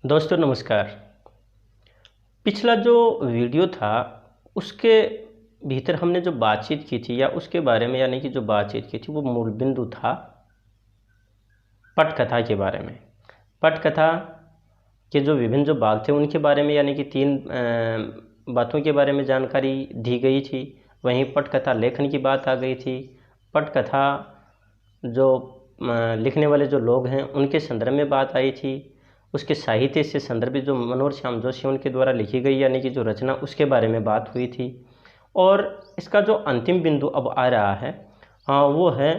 दोस्तों नमस्कार। पिछला जो वीडियो था उसके भीतर हमने जो बातचीत की थी या उसके बारे में यानी कि जो बातचीत की थी वो मूल बिंदु था पटकथा के बारे में। पटकथा के जो विभिन्न जो भाग थे उनके बारे में यानी कि तीन बातों के बारे में जानकारी दी गई थी। वहीं पटकथा लेखन की बात आ गई थी। पटकथा जो लिखने वाले जो लोग हैं उनके संदर्भ में बात आई थी। उसके साहित्य से संदर्भित जो मनोहर श्याम जोशी उनके द्वारा लिखी गई यानी कि जो रचना उसके बारे में बात हुई थी। और इसका जो अंतिम बिंदु अब आ रहा है वो है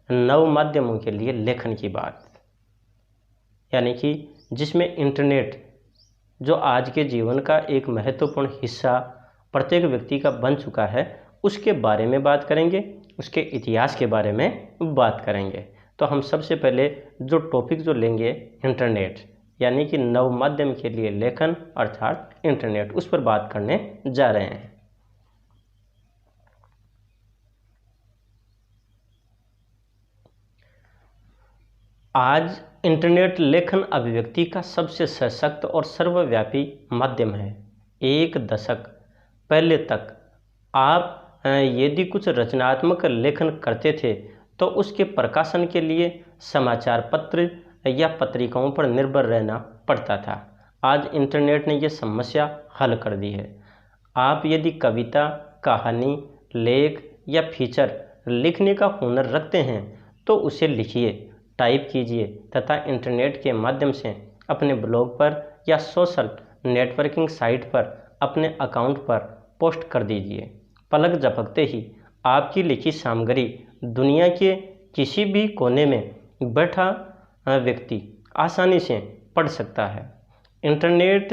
नव माध्यमों के लिए लेखन की बात, यानी कि जिसमें इंटरनेट जो आज के जीवन का एक महत्वपूर्ण हिस्सा प्रत्येक व्यक्ति का बन चुका है उसके बारे में बात करेंगे, उसके इतिहास के बारे में बात करेंगे। तो हम सबसे पहले जो टॉपिक जो लेंगे इंटरनेट यानी कि नव माध्यम के लिए लेखन अर्थात इंटरनेट, उस पर बात करने जा रहे हैं। आज इंटरनेट लेखन अभिव्यक्ति का सबसे सशक्त और सर्वव्यापी माध्यम है। एक दशक पहले तक आप यदि कुछ रचनात्मक लेखन करते थे तो उसके प्रकाशन के लिए समाचार पत्र या पत्रिकाओं पर निर्भर रहना पड़ता था। आज इंटरनेट ने यह समस्या हल कर दी है। आप यदि कविता, कहानी, लेख या फीचर लिखने का हुनर रखते हैं तो उसे लिखिए, टाइप कीजिए तथा इंटरनेट के माध्यम से अपने ब्लॉग पर या सोशल नेटवर्किंग साइट पर अपने अकाउंट पर पोस्ट कर दीजिए। पलक झपकते ही आपकी लिखी सामग्री दुनिया के किसी भी कोने में बैठा व्यक्ति आसानी से पढ़ सकता है। इंटरनेट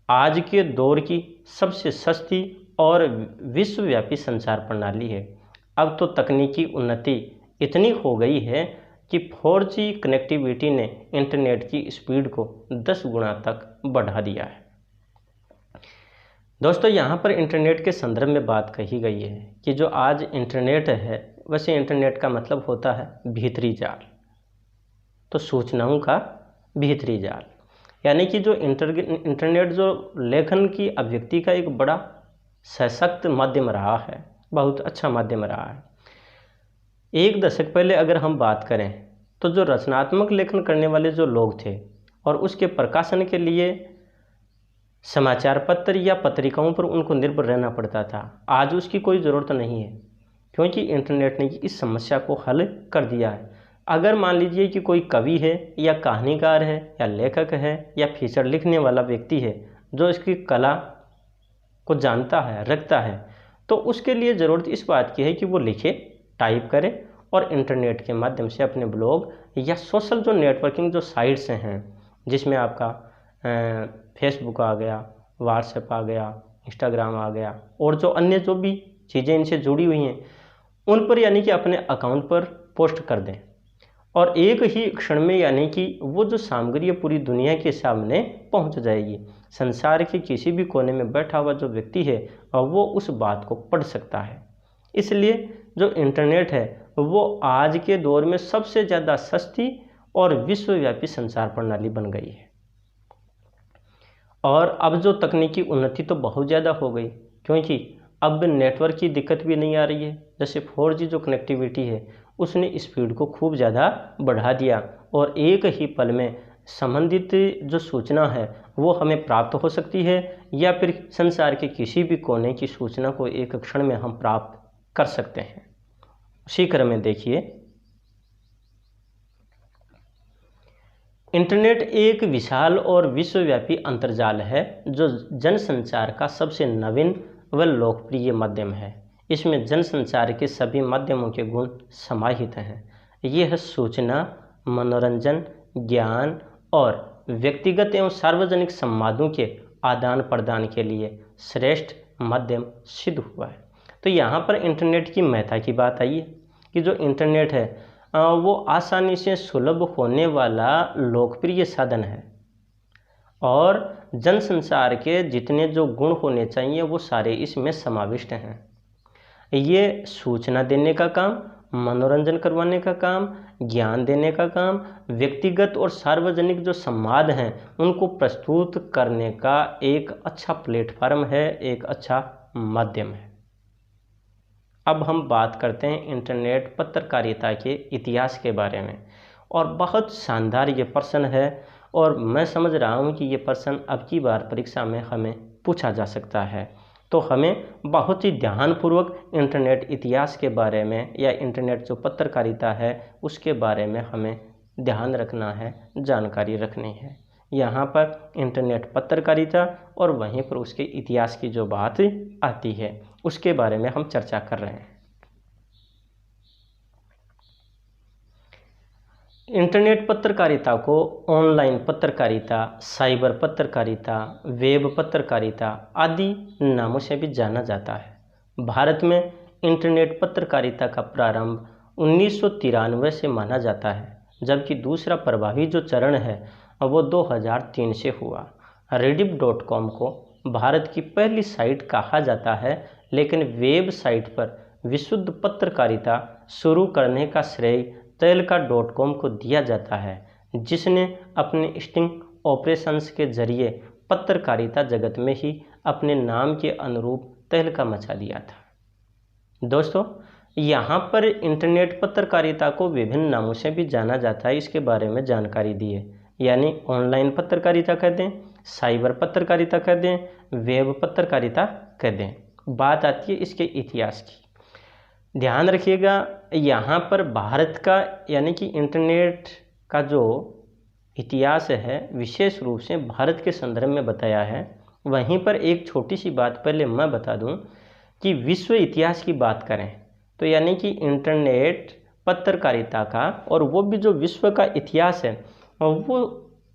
आज के दौर की सबसे सस्ती और विश्वव्यापी संचार प्रणाली है। अब तो तकनीकी उन्नति इतनी हो गई है कि 4G कनेक्टिविटी ने इंटरनेट की स्पीड को 10 गुना तक बढ़ा दिया है। दोस्तों यहाँ पर इंटरनेट के संदर्भ में बात कही गई है कि जो आज इंटरनेट है, वैसे इंटरनेट का मतलब होता है भीतरी जाल, तो सूचनाओं का भीतरी जाल, यानी कि जो इंटरनेट जो लेखन की अभिव्यक्ति का एक बड़ा सशक्त माध्यम रहा है, बहुत अच्छा माध्यम रहा है। एक दशक पहले अगर हम बात करें तो जो रचनात्मक लेखन करने वाले जो लोग थे और उसके प्रकाशन के लिए समाचार पत्र या पत्रिकाओं पर उनको निर्भर रहना पड़ता था। आज उसकी कोई ज़रूरत नहीं है क्योंकि इंटरनेट ने इस समस्या को हल कर दिया है। अगर मान लीजिए कि कोई कवि है या कहानीकार है या लेखक है या फीचर लिखने वाला व्यक्ति है जो इसकी कला को जानता है, रखता है, तो उसके लिए ज़रूरत इस बात की है कि वो लिखे, टाइप करे और इंटरनेट के माध्यम से अपने ब्लॉग या सोशल जो नेटवर्किंग जो साइट्स हैं जिसमें आपका फेसबुक आ गया, व्हाट्सएप आ गया, इंस्टाग्राम आ गया और जो अन्य जो भी चीज़ें इनसे जुड़ी हुई हैं उन पर यानी कि अपने अकाउंट पर पोस्ट कर दें और एक ही क्षण में यानी कि वो जो सामग्री पूरी दुनिया के सामने पहुंच जाएगी। संसार के किसी भी कोने में बैठा हुआ जो व्यक्ति है वो उस बात को पढ़ सकता है। इसलिए जो इंटरनेट है वो आज के दौर में सबसे ज़्यादा सस्ती और विश्वव्यापी संचार प्रणाली बन गई है। और अब जो तकनीकी उन्नति तो बहुत ज़्यादा हो गई क्योंकि अब नेटवर्क की दिक्कत भी नहीं आ रही है। जैसे 4G जो कनेक्टिविटी है उसने स्पीड को खूब ज़्यादा बढ़ा दिया और एक ही पल में संबंधित जो सूचना है वो हमें प्राप्त हो सकती है या फिर संसार के किसी भी कोने की सूचना को एक क्षण में हम प्राप्त कर सकते हैं। उसी क्रम में देखिए, इंटरनेट एक विशाल और विश्वव्यापी अंतर्जाल है जो जनसंचार का सबसे नवीन व लोकप्रिय माध्यम है। इसमें जनसंचार के सभी माध्यमों के गुण समाहित हैं। यह सूचना, मनोरंजन, ज्ञान और व्यक्तिगत एवं सार्वजनिक संवादों के आदान प्रदान के लिए श्रेष्ठ माध्यम सिद्ध हुआ है। तो यहाँ पर इंटरनेट की महत्ता की बात आई है कि जो इंटरनेट है वो आसानी से सुलभ होने वाला लोकप्रिय साधन है और जनसंचार के जितने जो गुण होने चाहिए वो सारे इसमें समाविष्ट हैं। ये सूचना देने का काम, मनोरंजन करवाने का काम, ज्ञान देने का काम, व्यक्तिगत और सार्वजनिक जो संवाद हैं उनको प्रस्तुत करने का एक अच्छा प्लेटफार्म है, एक अच्छा माध्यम है। अब हम बात करते हैं इंटरनेट पत्रकारिता के इतिहास के बारे में, और बहुत शानदार ये प्रश्न है, और मैं समझ रहा हूँ कि ये प्रश्न अब की बार परीक्षा में हमें पूछा जा सकता है। तो हमें बहुत ही ध्यानपूर्वक इंटरनेट इतिहास के बारे में या इंटरनेट जो पत्रकारिता है उसके बारे में हमें ध्यान रखना है, जानकारी रखनी है। यहाँ पर इंटरनेट पत्रकारिता और वहीं पर उसके इतिहास की जो बात आती है उसके बारे में हम चर्चा कर रहे हैं। इंटरनेट पत्रकारिता को ऑनलाइन पत्रकारिता, साइबर पत्रकारिता, वेब पत्रकारिता आदि नामों से भी जाना जाता है। भारत में इंटरनेट पत्रकारिता का प्रारंभ 1993 से माना जाता है, जबकि दूसरा प्रभावी जो चरण है वो 2003 से हुआ। rediff.com को भारत की पहली साइट कहा जाता है, लेकिन वेब साइट पर विशुद्ध पत्रकारिता शुरू करने का श्रेय तहलका.com को दिया जाता है, जिसने अपने स्टिंग ऑपरेशंस के जरिए पत्रकारिता जगत में ही अपने नाम के अनुरूप तहलका मचा दिया था। दोस्तों, यहाँ पर इंटरनेट पत्रकारिता को विभिन्न नामों से भी जाना जाता है, इसके बारे में जानकारी दी है। यानी ऑनलाइन पत्रकारिता कह दें, साइबर पत्रकारिता कह दें, वेब पत्रकारिता कह दें। बात आती है इसके इतिहास की। ध्यान रखिएगा, यहाँ पर भारत का यानी कि इंटरनेट का जो इतिहास है विशेष रूप से भारत के संदर्भ में बताया है। वहीं पर एक छोटी सी बात पहले मैं बता दूं कि विश्व इतिहास की बात करें तो यानी कि इंटरनेट पत्रकारिता का और वो भी जो विश्व का इतिहास है वो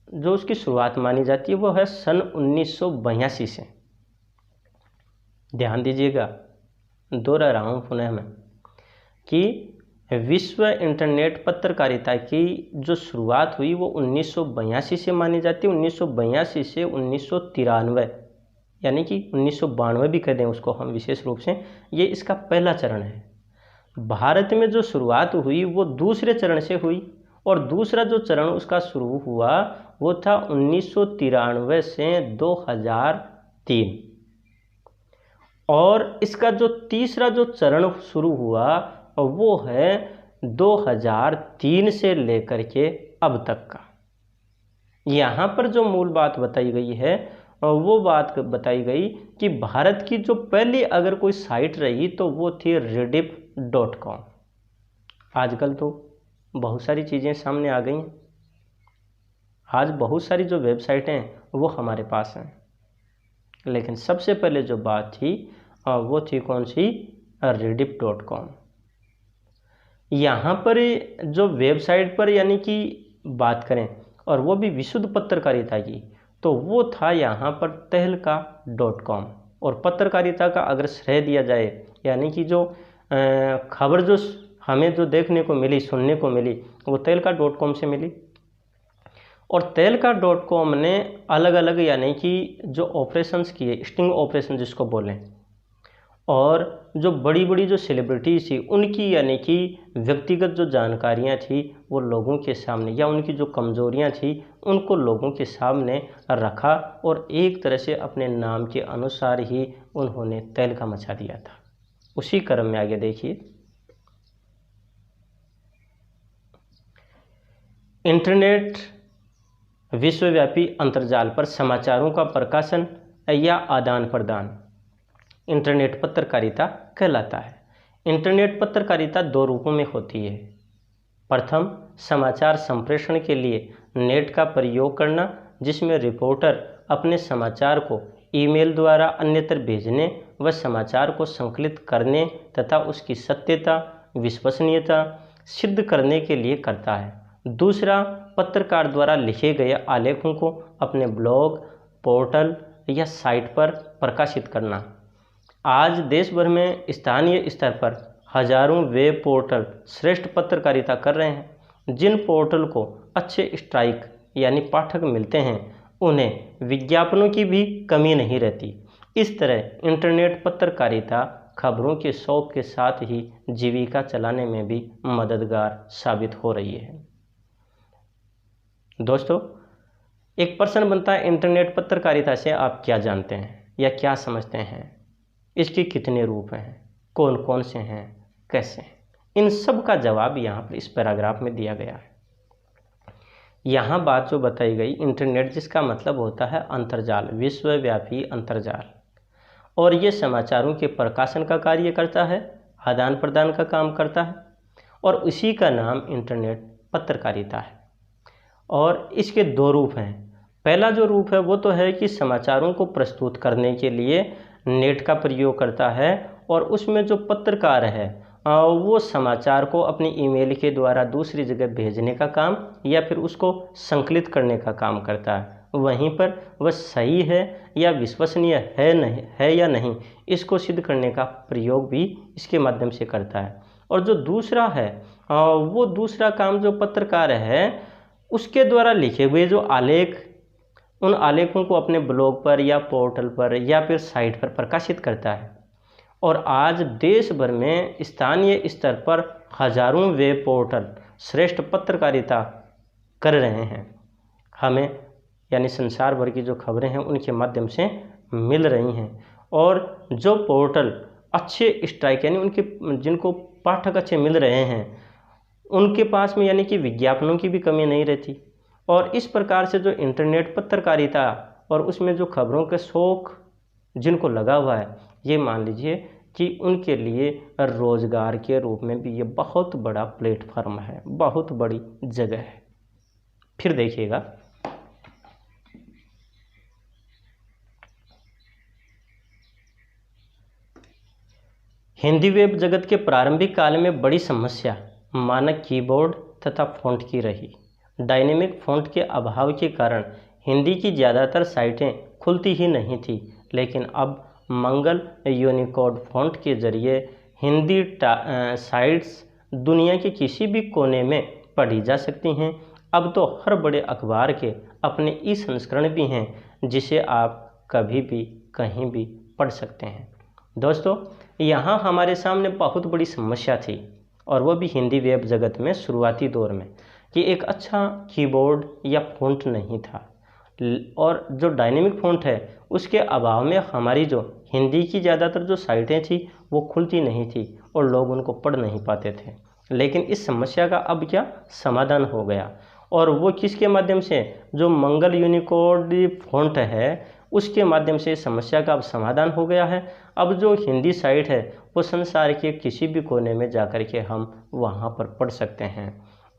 जो उसकी शुरुआत मानी जाती है वो है सन 1982 से। ध्यान दीजिएगा, दोहरा रहा हूँ पुनः मैं कि विश्व इंटरनेट पत्रकारिता की जो शुरुआत हुई वो 1982 से मानी जाती है। 1982 से 1993 यानी कि 1992 भी कह दें उसको हम विशेष रूप से, ये इसका पहला चरण है। भारत में जो शुरुआत हुई वो दूसरे चरण से हुई, और दूसरा जो चरण उसका शुरू हुआ वो था 1993 से 2003, और इसका जो तीसरा जो चरण शुरू हुआ वो है 2003 से लेकर के अब तक का। यहाँ पर जो मूल बात बताई गई है वो बात बताई गई कि भारत की जो पहली अगर कोई साइट रही तो वो थी rediff.com। आजकल तो बहुत सारी चीज़ें सामने आ गई हैं, आज बहुत सारी जो वेबसाइटें हैं वो हमारे पास हैं, लेकिन सबसे पहले जो बात थी वो थी कौन सी? rediff.com। यहाँ पर जो वेबसाइट पर यानी कि बात करें और वो भी विशुद्ध पत्रकारिता की तो वो था यहाँ पर तहलका.com। और पत्रकारिता का अगर श्रेय दिया जाए यानी कि जो खबर जो हमें जो देखने को मिली, सुनने को मिली, वो तहलका.com से मिली। और तहलका.com ने अलग अलग यानी कि जो ऑपरेशंस किए, स्टिंग ऑपरेशन जिसको बोलें, और जो बड़ी बड़ी जो सेलिब्रिटीज़ थी उनकी यानी कि व्यक्तिगत जो जानकारियां थी वो लोगों के सामने, या उनकी जो कमजोरियां थी उनको लोगों के सामने रखा, और एक तरह से अपने नाम के अनुसार ही उन्होंने तहलका मचा दिया था। उसी क्रम में आगे देखिए, इंटरनेट विश्वव्यापी अंतर्जाल पर समाचारों का प्रकाशन या आदान प्रदान इंटरनेट पत्रकारिता कहलाता है। इंटरनेट पत्रकारिता दो रूपों में होती है। प्रथम, समाचार संप्रेषण के लिए नेट का प्रयोग करना, जिसमें रिपोर्टर अपने समाचार को ईमेल द्वारा अन्यत्र भेजने व समाचार को संकलित करने तथा उसकी सत्यता, विश्वसनीयता सिद्ध करने के लिए करता है। दूसरा, पत्रकार द्वारा लिखे गए आलेखों को अपने ब्लॉग, पोर्टल या साइट पर प्रकाशित करना। आज देश भर में स्थानीय स्तर पर हजारों वेब पोर्टल श्रेष्ठ पत्रकारिता कर रहे हैं। जिन पोर्टल को अच्छे स्ट्राइक यानी पाठक मिलते हैं उन्हें विज्ञापनों की भी कमी नहीं रहती। इस तरह इंटरनेट पत्रकारिता खबरों के शौक के साथ ही जीविका चलाने में भी मददगार साबित हो रही है। दोस्तों, एक प्रश्न बनता है, इंटरनेट पत्रकारिता से आप क्या जानते हैं या क्या समझते हैं? इसके कितने रूप हैं, कौन कौन से हैं, कैसे हैं? इन सब का जवाब यहाँ पर इस पैराग्राफ में दिया गया है। यहाँ बात जो बताई गई, इंटरनेट जिसका मतलब होता है अंतर्जाल, विश्वव्यापी अंतर्जाल, और ये समाचारों के प्रकाशन का कार्य करता है, आदान प्रदान का काम करता है, और उसी का नाम इंटरनेट पत्रकारिता है। और इसके दो रूप हैं। पहला जो रूप है वो तो है कि समाचारों को प्रस्तुत करने के लिए नेट का प्रयोग करता है, और उसमें जो पत्रकार है वो समाचार को अपनी ईमेल के द्वारा दूसरी जगह भेजने का काम या फिर उसको संकलित करने का काम करता है। वहीं पर वह सही है या विश्वसनीय है या नहीं, इसको सिद्ध करने का प्रयोग भी इसके माध्यम से करता है। और जो दूसरा है वो दूसरा काम जो पत्रकार है उसके द्वारा लिखे हुए जो आलेख, उन आलेखों को अपने ब्लॉग पर या पोर्टल पर या फिर साइट पर प्रकाशित करता है। और आज देश भर में स्थानीय स्तर पर हजारों वेब पोर्टल श्रेष्ठ पत्रकारिता कर रहे हैं। हमें यानी संसार भर की जो खबरें हैं उनके माध्यम से मिल रही हैं। और जो पोर्टल अच्छे स्ट्राइक यानी उनके जिनको पाठक अच्छे मिल रहे हैं उनके पास में यानी कि विज्ञापनों की भी कमी नहीं रहती। और इस प्रकार से जो इंटरनेट पत्रकारिता और उसमें जो खबरों के शौक जिनको लगा हुआ है, ये मान लीजिए कि उनके लिए रोजगार के रूप में भी ये बहुत बड़ा प्लेटफॉर्म है, बहुत बड़ी जगह है। फिर देखिएगा, हिंदी वेब जगत के प्रारंभिक काल में बड़ी समस्या मानक कीबोर्ड तथा फ़ॉन्ट की रही। डायनेमिक फ़ॉन्ट के अभाव के कारण हिंदी की ज़्यादातर साइटें खुलती ही नहीं थी, लेकिन अब मंगल यूनिकोड फ़ॉन्ट के जरिए हिंदी साइट्स दुनिया के किसी भी कोने में पढ़ी जा सकती हैं। अब तो हर बड़े अखबार के अपने ई संस्करण भी हैं जिसे आप कभी भी कहीं भी पढ़ सकते हैं। दोस्तों, यहाँ हमारे सामने बहुत बड़ी समस्या थी, और वो भी हिंदी वेब जगत में शुरुआती दौर में, कि एक अच्छा कीबोर्ड या फ़ॉन्ट नहीं था, और जो डायनेमिक फ़ॉन्ट है उसके अभाव में हमारी जो हिंदी की ज़्यादातर जो साइटें थी वो खुलती नहीं थी और लोग उनको पढ़ नहीं पाते थे। लेकिन इस समस्या का अब क्या समाधान हो गया, और वो किसके माध्यम से? जो मंगल यूनिकोड फ़ॉन्ट है उसके माध्यम से समस्या का अब समाधान हो गया है। अब जो हिंदी साइट है वो संसार के किसी भी कोने में जाकर के हम वहाँ पर पढ़ सकते हैं।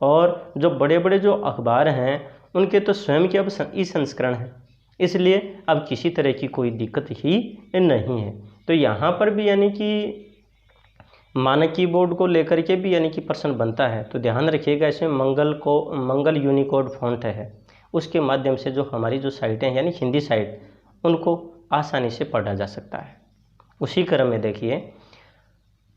और जो बड़े बड़े जो अखबार हैं उनके तो स्वयं के अब ई संस्करण हैं, इसलिए अब किसी तरह की कोई दिक्कत ही नहीं है। तो यहाँ पर भी यानी कि मानक कीबोर्ड को लेकर के भी यानी कि प्रश्न बनता है, तो ध्यान रखिएगा इसमें मंगल यूनिकोड फ़ॉन्ट है, उसके माध्यम से जो हमारी जो साइटें हैं यानी हिंदी साइट उनको आसानी से पढ़ा जा सकता है। उसी क्रम में देखिए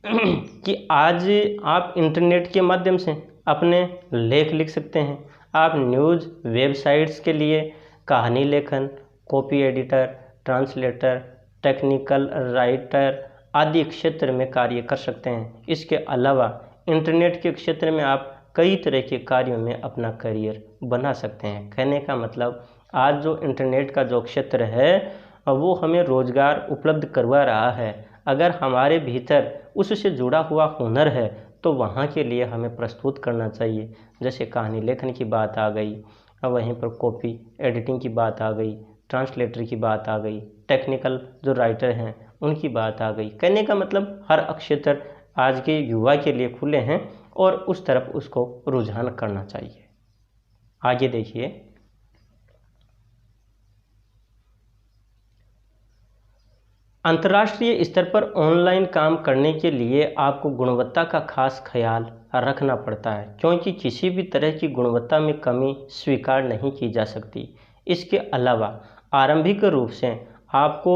कि आज आप इंटरनेट के माध्यम से अपने लेख लिख सकते हैं। आप न्यूज़ वेबसाइट्स के लिए कहानी लेखन, copy editor, translator, technical writer आदि क्षेत्र में कार्य कर सकते हैं। इसके अलावा इंटरनेट के क्षेत्र में आप कई तरह के कार्यों में अपना करियर बना सकते हैं। कहने का मतलब आज जो इंटरनेट का जो क्षेत्र है वो हमें रोज़गार उपलब्ध करवा रहा है। अगर हमारे भीतर उससे जुड़ा हुआ हुनर है तो वहाँ के लिए हमें प्रस्तुत करना चाहिए। जैसे कहानी लेखन की बात आ गई, वहीं पर कॉपी एडिटिंग की बात आ गई, ट्रांसलेटर की बात आ गई, टेक्निकल जो राइटर हैं उनकी बात आ गई। कहने का मतलब हर क्षेत्र आज के युवा के लिए खुले हैं और उस तरफ उसको रुझान करना चाहिए। आगे देखिए, अंतर्राष्ट्रीय स्तर पर ऑनलाइन काम करने के लिए आपको गुणवत्ता का खास ख्याल रखना पड़ता है, क्योंकि किसी भी तरह की गुणवत्ता में कमी स्वीकार नहीं की जा सकती। इसके अलावा आरंभिक रूप से आपको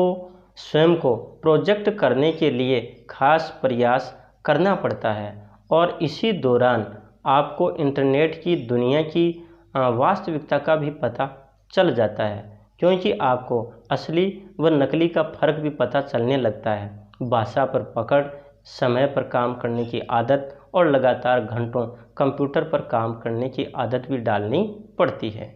स्वयं को प्रोजेक्ट करने के लिए खास प्रयास करना पड़ता है, और इसी दौरान आपको इंटरनेट की दुनिया की वास्तविकता का भी पता चल जाता है, क्योंकि आपको असली व नकली का फ़र्क भी पता चलने लगता है। भाषा पर पकड़, समय पर काम करने की आदत और लगातार घंटों कंप्यूटर पर काम करने की आदत भी डालनी पड़ती है।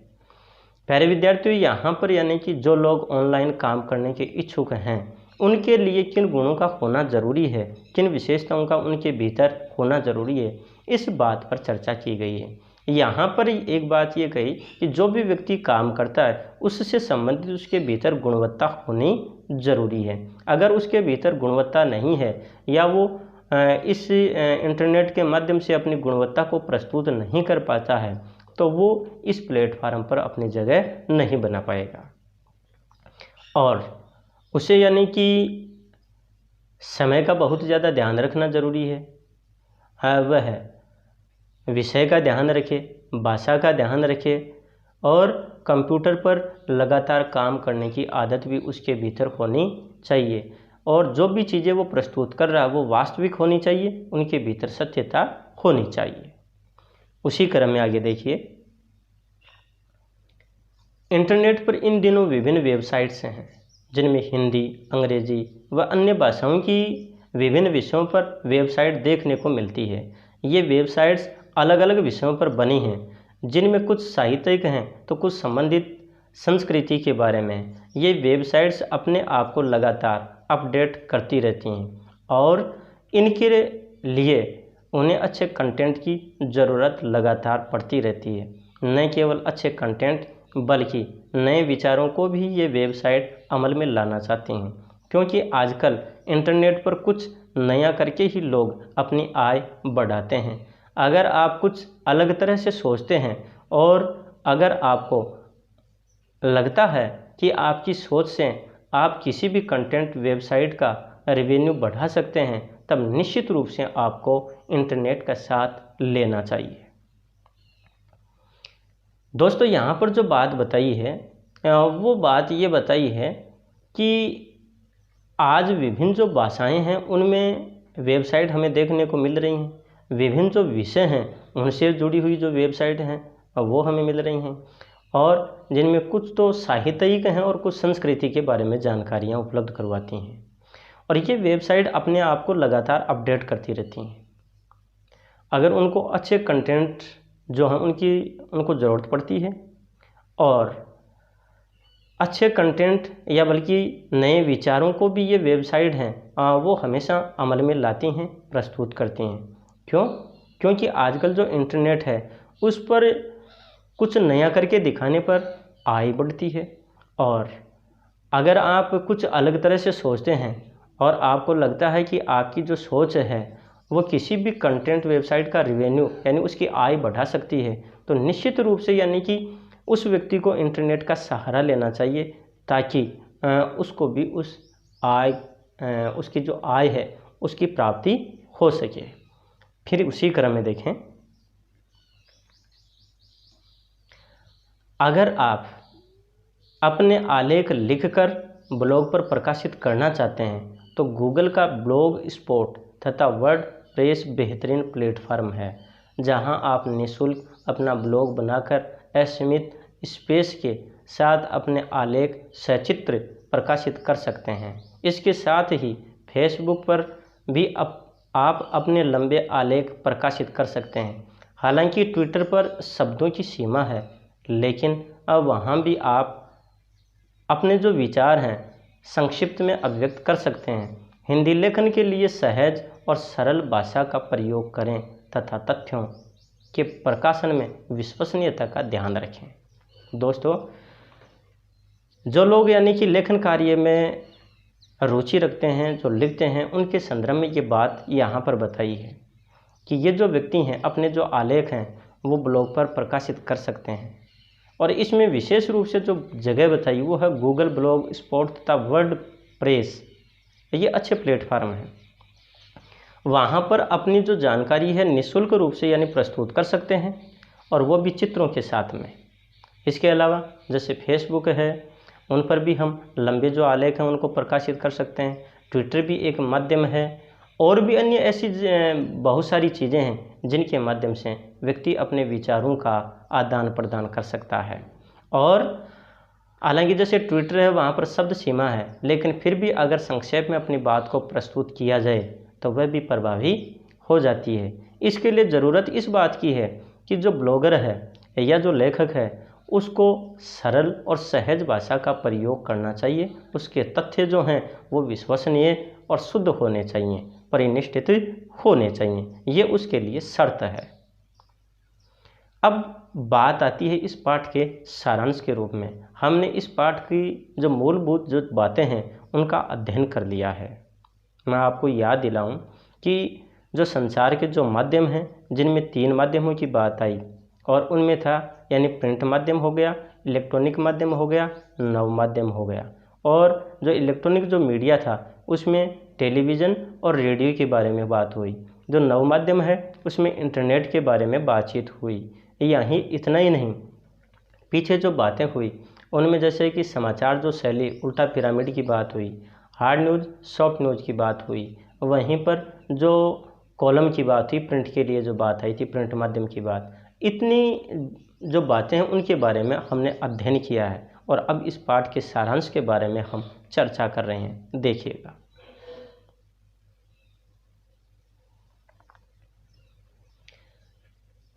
प्यारे विद्यार्थियों, यहाँ पर यानी कि जो लोग ऑनलाइन काम करने के इच्छुक हैं उनके लिए किन गुणों का होना ज़रूरी है, किन विशेषताओं का उनके भीतर होना ज़रूरी है, इस बात पर चर्चा की गई है। यहाँ पर एक बात ये कही कि जो भी व्यक्ति काम करता है उससे संबंधित उसके भीतर गुणवत्ता होनी ज़रूरी है। अगर उसके भीतर गुणवत्ता नहीं है या वो इस इंटरनेट के माध्यम से अपनी गुणवत्ता को प्रस्तुत नहीं कर पाता है तो वो इस प्लेटफार्म पर अपनी जगह नहीं बना पाएगा। और उसे यानी कि समय का बहुत ज़्यादा ध्यान रखना ज़रूरी है। वह विषय का ध्यान रखे, भाषा का ध्यान रखे और कंप्यूटर पर लगातार काम करने की आदत भी उसके भीतर होनी चाहिए। और जो भी चीज़ें वो प्रस्तुत कर रहा है वो वास्तविक होनी चाहिए, उनके भीतर सत्यता होनी चाहिए। उसी क्रम में आगे देखिए, इंटरनेट पर इन दिनों विभिन्न वेबसाइट्स हैं जिनमें हिंदी, अंग्रेजी व अन्य भाषाओं की विभिन्न विषयों पर वेबसाइट देखने को मिलती है। ये वेबसाइट्स अलग अलग विषयों पर बनी हैं, जिनमें कुछ साहित्यिक हैं तो कुछ संबंधित संस्कृति के बारे में। ये वेबसाइट्स अपने आप को लगातार अपडेट करती रहती हैं और इनके लिए उन्हें अच्छे कंटेंट की ज़रूरत लगातार पड़ती रहती है। न केवल अच्छे कंटेंट बल्कि नए विचारों को भी ये वेबसाइट अमल में लाना चाहती हैं, क्योंकि आजकल इंटरनेट पर कुछ नया करके ही लोग अपनी आय बढ़ाते हैं। अगर आप कुछ अलग तरह से सोचते हैं और अगर आपको लगता है कि आपकी सोच से आप किसी भी कंटेंट वेबसाइट का रेवेन्यू बढ़ा सकते हैं, तब निश्चित रूप से आपको इंटरनेट का साथ लेना चाहिए। दोस्तों, यहाँ पर जो बात बताई है वो बात ये बताई है कि आज विभिन्न जो भाषाएं हैं उनमें वेबसाइट हमें देखने को मिल रही हैं। विभिन्न जो विषय हैं उनसे जुड़ी हुई जो वेबसाइट हैं वो हमें मिल रही हैं, और जिनमें कुछ तो साहित्यिक हैं और कुछ संस्कृति के बारे में जानकारियाँ उपलब्ध करवाती हैं। और ये वेबसाइट अपने आप को लगातार अपडेट करती रहती हैं। अगर उनको अच्छे कंटेंट जो हैं उनको ज़रूरत पड़ती है और अच्छे कंटेंट या बल्कि नए विचारों को भी ये वेबसाइट हैं वो हमेशा अमल में लाती हैं, प्रस्तुत करती हैं। क्योंकि आजकल जो इंटरनेट है उस पर कुछ नया करके दिखाने पर आय बढ़ती है। और अगर आप कुछ अलग तरह से सोचते हैं और आपको लगता है कि आपकी जो सोच है वो किसी भी कंटेंट वेबसाइट का रेवेन्यू यानी उसकी आय बढ़ा सकती है, तो निश्चित रूप से यानी कि उस व्यक्ति को इंटरनेट का सहारा लेना चाहिए, ताकि उसको भी उसकी जो आय है उसकी प्राप्ति हो सके। फिर उसी क्रम में देखें, अगर आप अपने आलेख लिखकर ब्लॉग पर प्रकाशित करना चाहते हैं तो गूगल का ब्लॉग स्पॉट तथा वर्डप्रेस बेहतरीन प्लेटफार्म है, जहां आप निःशुल्क अपना ब्लॉग बनाकर असीमित स्पेस के साथ अपने आलेख सचित्र प्रकाशित कर सकते हैं। इसके साथ ही फेसबुक पर भी आप अपने लंबे आलेख प्रकाशित कर सकते हैं। हालांकि ट्विटर पर शब्दों की सीमा है, लेकिन अब वहाँ भी आप अपने जो विचार हैं संक्षिप्त में अभिव्यक्त कर सकते हैं। हिंदी लेखन के लिए सहज और सरल भाषा का प्रयोग करें तथा तथ्यों के प्रकाशन में विश्वसनीयता का ध्यान रखें। दोस्तों, जो लोग यानी कि लेखन कार्य में रुचि रखते हैं, जो लिखते हैं, उनके संदर्भ में ये बात यहाँ पर बताई है कि ये जो व्यक्ति हैं अपने जो आलेख हैं वो ब्लॉग पर प्रकाशित कर सकते हैं। और इसमें विशेष रूप से जो जगह बताई वो है गूगल ब्लॉग स्पॉट तथा वर्डप्रेस। ये अच्छे प्लेटफार्म हैं, वहाँ पर अपनी जो जानकारी है निःशुल्क रूप से यानी प्रस्तुत कर सकते हैं, और वो भी चित्रों के साथ में। इसके अलावा जैसे फेसबुक है, उन पर भी हम लंबे जो आलेख हैं उनको प्रकाशित कर सकते हैं। ट्विटर भी एक माध्यम है, और भी अन्य ऐसी बहुत सारी चीज़ें हैं जिनके माध्यम से व्यक्ति अपने विचारों का आदान प्रदान कर सकता है। और हालांकि जैसे ट्विटर है वहाँ पर शब्द सीमा है, लेकिन फिर भी अगर संक्षेप में अपनी बात को प्रस्तुत किया जाए तो वह भी प्रभावी हो जाती है। इसके लिए ज़रूरत इस बात की है कि जो ब्लॉगर है या जो लेखक है उसको सरल और सहज भाषा का प्रयोग करना चाहिए। उसके तथ्य जो हैं वो विश्वसनीय और शुद्ध होने चाहिए, परिनिष्ठित होने चाहिए। ये उसके लिए शर्त है। अब बात आती है इस पाठ के सारांश के रूप में। हमने इस पाठ की जो मूलभूत जो बातें हैं उनका अध्ययन कर लिया है। मैं आपको याद दिलाऊं कि जो संचार के जो माध्यम हैं, जिनमें 3 माध्यमों की बात आई, और उनमें था यानी प्रिंट माध्यम हो गया, इलेक्ट्रॉनिक माध्यम हो गया, नव माध्यम हो गया। और जो इलेक्ट्रॉनिक जो मीडिया था उसमें टेलीविज़न और रेडियो के बारे में बात हुई। जो नव माध्यम है उसमें इंटरनेट के बारे में बातचीत हुई। यही इतना ही नहीं, पीछे जो बातें हुई उनमें जैसे कि समाचार जो शैली उल्टा पिरामिड की बात हुई, हार्ड न्यूज़ सॉफ्ट न्यूज़ की बात हुई, वहीं पर जो कॉलम की बात हुई, प्रिंट के लिए जो बात आई थी, प्रिंट माध्यम की बात, इतनी जो बातें हैं उनके बारे में हमने अध्ययन किया है। और अब इस पाठ के सारांश के बारे में हम चर्चा कर रहे हैं। देखिएगा,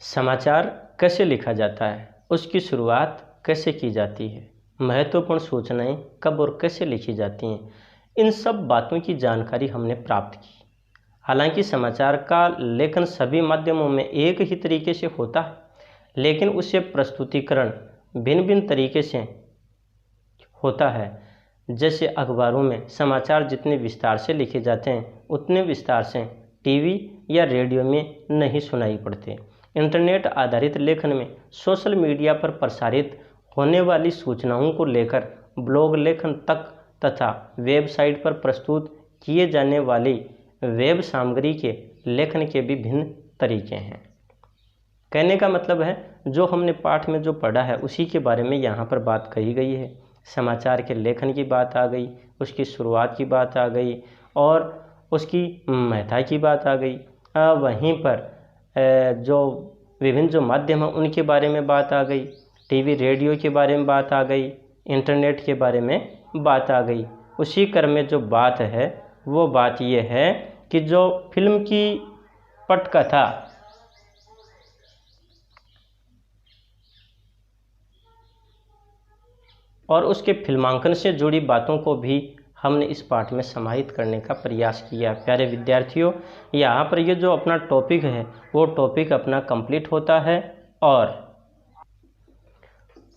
समाचार कैसे लिखा जाता है, उसकी शुरुआत कैसे की जाती है, महत्वपूर्ण सूचनाएं कब और कैसे लिखी जाती हैं, इन सब बातों की जानकारी हमने प्राप्त की। हालांकि समाचार का लेखन सभी माध्यमों में एक ही तरीके से होता है, लेकिन उससे प्रस्तुतिकरण भिन्न भिन्न तरीके से होता है। जैसे अखबारों में समाचार जितने विस्तार से लिखे जाते हैं उतने विस्तार से टीवी या रेडियो में नहीं सुनाई पड़ते। इंटरनेट आधारित लेखन में सोशल मीडिया पर प्रसारित होने वाली सूचनाओं को लेकर ब्लॉग लेखन तक तथा वेबसाइट पर प्रस्तुत किए जाने वाली वेब सामग्री के लेखन के भी भिन्न तरीके हैं। कहने का मतलब है जो हमने पाठ में जो पढ़ा है उसी के बारे में यहाँ पर बात कही गई है। समाचार के लेखन की बात आ गई, उसकी शुरुआत की बात आ गई और उसकी महत्ता की बात आ गई। वहीं पर जो विभिन्न जो माध्यम हैं उनके बारे में बात आ गई, टीवी रेडियो के बारे में बात आ गई, इंटरनेट के बारे में बात आ गई। उसी क्रम में जो बात है वो बात ये है कि जो फिल्म की पटकथा और उसके फिल्मांकन से जुड़ी बातों को भी हमने इस पाठ में समाहित करने का प्रयास किया। प्यारे विद्यार्थियों, यहाँ पर ये जो अपना टॉपिक है वो टॉपिक अपना कंप्लीट होता है और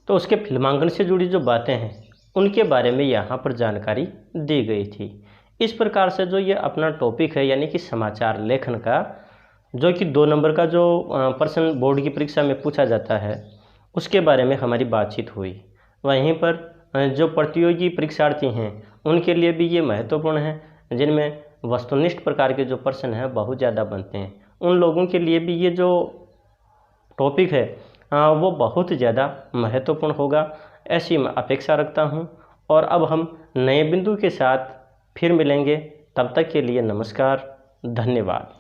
तो उसके फिल्मांकन से जुड़ी जो बातें हैं उनके बारे में यहाँ पर जानकारी दी गई थी। इस प्रकार से जो ये अपना टॉपिक है यानी कि समाचार लेखन का, जो कि 2 नंबर का जो प्रश्न बोर्ड की परीक्षा में पूछा जाता है उसके बारे में हमारी बातचीत हुई। वहीं पर जो प्रतियोगी परीक्षार्थी हैं उनके लिए भी ये महत्वपूर्ण है, जिनमें वस्तुनिष्ठ प्रकार के जो प्रश्न हैं बहुत ज़्यादा बनते हैं। उन लोगों के लिए भी ये जो टॉपिक है वो बहुत ज़्यादा महत्वपूर्ण होगा, ऐसी मैं अपेक्षा रखता हूँ। और अब हम नए बिंदु के साथ फिर मिलेंगे, तब तक के लिए नमस्कार, धन्यवाद।